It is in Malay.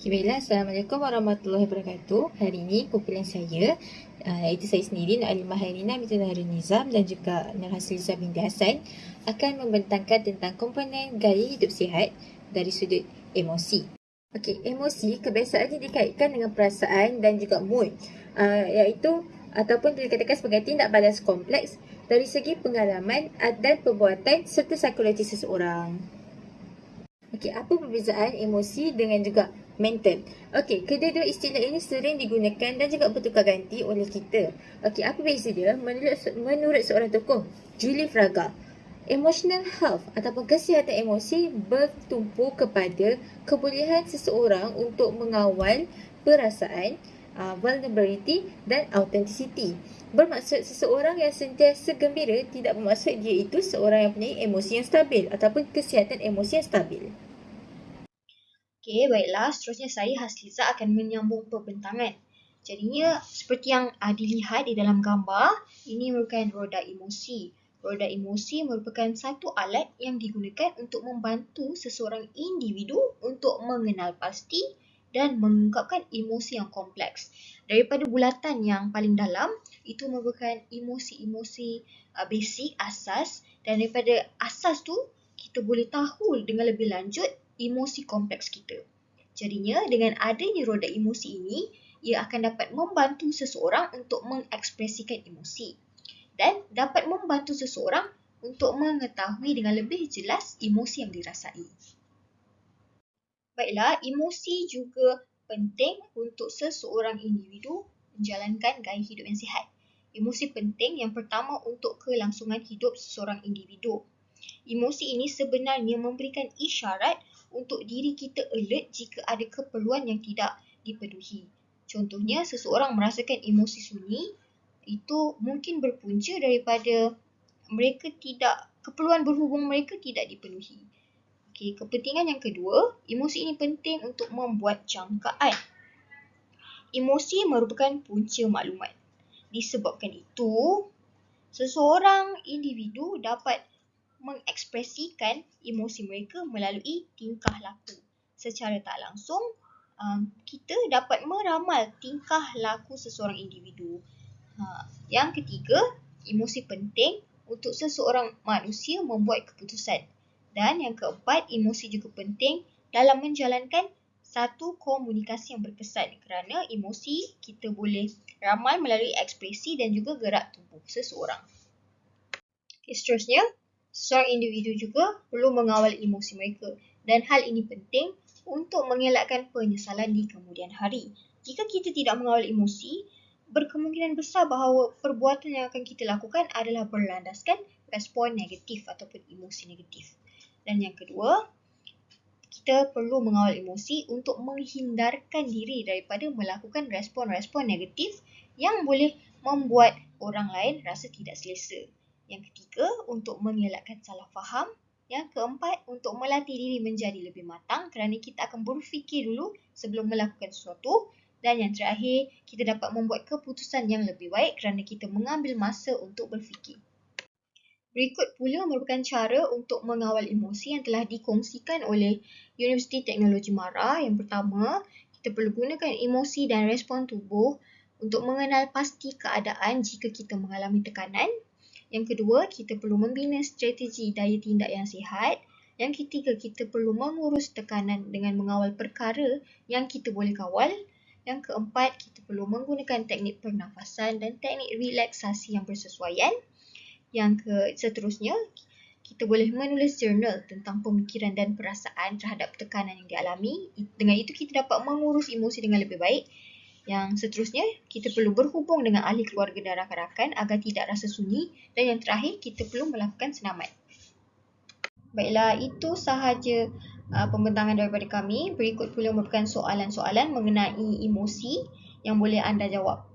Baiklah, Assalamualaikum warahmatullahi wabarakatuh. Hari ini kumpulan saya, iaitu saya sendiri, Nur Alimah Hairina binti Harun Nizam dan juga Nur Hasliza binti Hassan, akan membentangkan tentang komponen gaya hidup sihat dari sudut emosi. Okey, emosi kebiasaannya dikaitkan dengan perasaan dan juga mood, iaitu ataupun dikatakan sebagai tindak balas kompleks dari segi pengalaman dan perbuatan serta psikologi seseorang. Okey, apa perbezaan emosi dengan juga mental? Okey, kedua-dua istilah ini sering digunakan dan juga bertukar ganti oleh kita. Okey, apa beza dia? Menurut seorang tokoh, Julie Fraga, emotional health ataupun kesihatan emosi bertumpu kepada kebolehan seseorang untuk mengawal perasaan, vulnerability dan authenticity. Bermaksud seseorang yang sentiasa gembira tidak bermaksud dia itu seorang yang punya emosi yang stabil ataupun kesihatan emosi yang stabil. Okey, baiklah. Seterusnya saya, Hasliza, akan menyambung perbentangan. Jadinya, seperti yang dilihat di dalam gambar, ini merupakan roda emosi. Roda emosi merupakan satu alat yang digunakan untuk membantu seseorang individu untuk mengenal pasti dan mengungkapkan emosi yang kompleks. Daripada bulatan yang paling dalam, itu merupakan emosi-emosi basic, asas, dan daripada asas tu, kita boleh tahu dengan lebih lanjut emosi kompleks kita. Jadinya, dengan adanya roda emosi ini, ia akan dapat membantu seseorang untuk mengekspresikan emosi dan dapat membantu seseorang untuk mengetahui dengan lebih jelas emosi yang dirasai. Baiklah, emosi juga penting untuk seseorang individu menjalankan gaya hidup yang sihat. Emosi penting yang pertama untuk kelangsungan hidup seseorang individu. Emosi ini sebenarnya memberikan isyarat untuk diri kita alert jika ada keperluan yang tidak dipenuhi. Contohnya, seseorang merasakan emosi sunyi, itu mungkin berpunca daripada keperluan berhubung mereka tidak dipenuhi. Okey, kepentingan yang kedua, emosi ini penting untuk membuat jangkaan. Emosi merupakan punca maklumat. Disebabkan itu, seseorang individu dapat mengekspresikan emosi mereka melalui tingkah laku. Secara tak langsung, kita dapat meramal tingkah laku seseorang individu. Yang ketiga, emosi penting untuk seseorang manusia membuat keputusan. Dan yang keempat, emosi juga penting dalam menjalankan satu komunikasi yang berkesan kerana emosi kita boleh ramal melalui ekspresi dan juga gerak tubuh seseorang. Okay, seterusnya, seorang individu juga perlu mengawal emosi mereka dan hal ini penting untuk mengelakkan penyesalan di kemudian hari. Jika kita tidak mengawal emosi, berkemungkinan besar bahawa perbuatan yang akan kita lakukan adalah berlandaskan respon negatif ataupun emosi negatif. Dan yang kedua, kita perlu mengawal emosi untuk menghindarkan diri daripada melakukan respon-respon negatif yang boleh membuat orang lain rasa tidak selesa. Yang ketiga, untuk mengelakkan salah faham. Yang keempat, untuk melatih diri menjadi lebih matang kerana kita akan berfikir dulu sebelum melakukan sesuatu. Dan yang terakhir, kita dapat membuat keputusan yang lebih baik kerana kita mengambil masa untuk berfikir. Berikut pula merupakan cara untuk mengawal emosi yang telah dikongsikan oleh Universiti Teknologi Mara. Yang pertama, kita perlu gunakan emosi dan respon tubuh untuk mengenal pasti keadaan jika kita mengalami tekanan. Yang kedua, kita perlu membina strategi daya tindak yang sihat. Yang ketiga, kita perlu mengurus tekanan dengan mengawal perkara yang kita boleh kawal. Yang keempat, kita perlu menggunakan teknik pernafasan dan teknik relaksasi yang bersesuaian. Yang seterusnya, kita boleh menulis jurnal tentang pemikiran dan perasaan terhadap tekanan yang dialami. Dengan itu, kita dapat mengurus emosi dengan lebih baik. Yang seterusnya, kita perlu berhubung dengan ahli keluarga dan rakan-rakan agar tidak rasa sunyi. Dan yang terakhir, kita perlu melakukan senaman. Baiklah, itu sahaja pembentangan daripada kami. Berikut pula merupakan soalan-soalan mengenai emosi yang boleh anda jawab.